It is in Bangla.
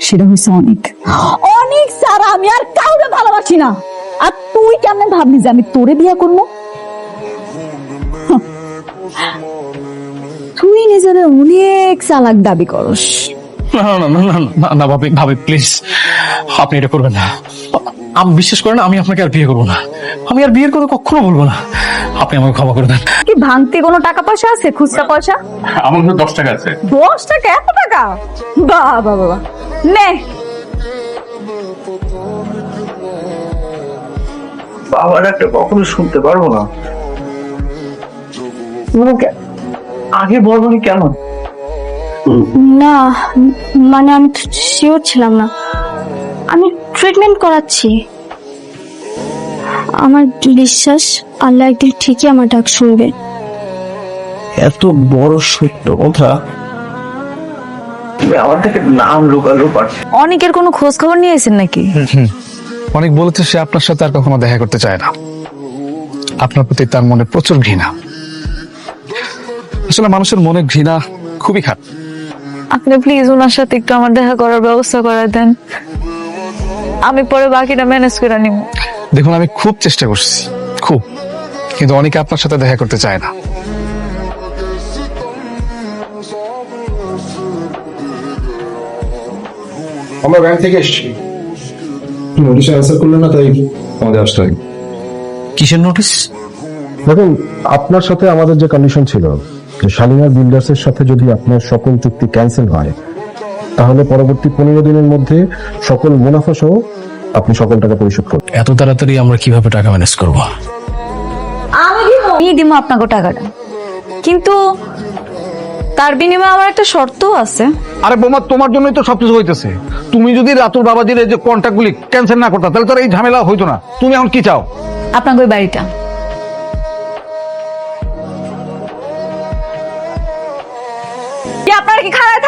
সেটা হয়েছে অনেক অনেক সারা। আমি আর কাউকে ভালোবাসি না। আর তুই কেমন ভাবলি যে আমি তোরে বিয়ে করবো? তুই নিজের অনেক চালাক দাবি করস। না না না না না না ভাবি ভাবি প্লিজ, আপনি এটা করবেন না। আমি বিশ্বাস করেন, আমি আপনাকে আর বিয়ে করবো না। আমি আর বিয়ের কথা কখনো বলবো না। আপনি আমাকে ক্ষমা করে দেন। কি ভাঙতে কোনো টাকা পয়সা আছে? খুচরা পয়সা আমার কাছে 10 টাকা আছে। 10 টাকা? এত টাকা? বাহ বাহ বাহ, নে। বাবার একটা কখনো শুনতে পারবো না। তোমাকে আগে বলবনি কেন? না মানে আমি শিওর ছিলাম না। আমি ট্রিটমেন্ট করাচ্ছি। আমার বিশ্বাস আল্লাহ একদিন ঠিকই আমার ডাক শুনবে। এত বড় সত্য কথা তুমি আমার থেকে নাম লুকালো পারছো। অনেকের কোনো খোঁজ খবর নিয়েছেন নাকি? অনেক বলেছে সে আপনার সাথে আর কখনো দেখা করতে চায় না। আপনার প্রতি তার মনে প্রচুর ঘৃণা। আসলে মানুষের মনে ঘৃণা খুবই খারাপ। আপনি প্লিজ ওনার সাথে একটু আমার দেখা করার ব্যবস্থা করে দেন, আমি পরে বাকিটা ম্যানেজ করে নিব। দেখুন, আমি খুব চেষ্টা করছি, খুব, কিন্তু অনেকে আপনার সাথে দেখা করতে চায় না। আমরা ব্যাংক থেকে এসেছি, নোটিশে অ্যান্সার করলেন না, তাই আমাদের আসতে হয়। কিসের নোটিশ? দেখুন, আপনার সাথে আমাদের যে কন্ডিশন ছিল যে শালিমার বিল্ডার্সের সাথে যদি আপনার সকল চুক্তি ক্যান্সেল হয় তাহলে পরবর্তী 15 দিনের মধ্যে সকল মুনাফা সহ আপনি সকল টাকা পরিশোধ করবেন। এত তাড়াতাড়ি আমরা কিভাবে টাকা ম্যানেজ করব? আমি দিব আপনাকে টাকাটা, কিন্তু তার বিনিময়ে আমার একটা শর্ত আছে। আরে বোমা, তোমার জন্যই তো সবকিছু হইতেছে। তুমি যদি রাতুল বাবাজির এই যে কন্ট্যাক্ট গুলি ক্যান্সেল না করতা তাহলে তো আর এই ঝামেলা হইতো না। তুমি এখন কি চাও? আপনাকে ওই বাড়িটা। কি আপনারা কি খারাপ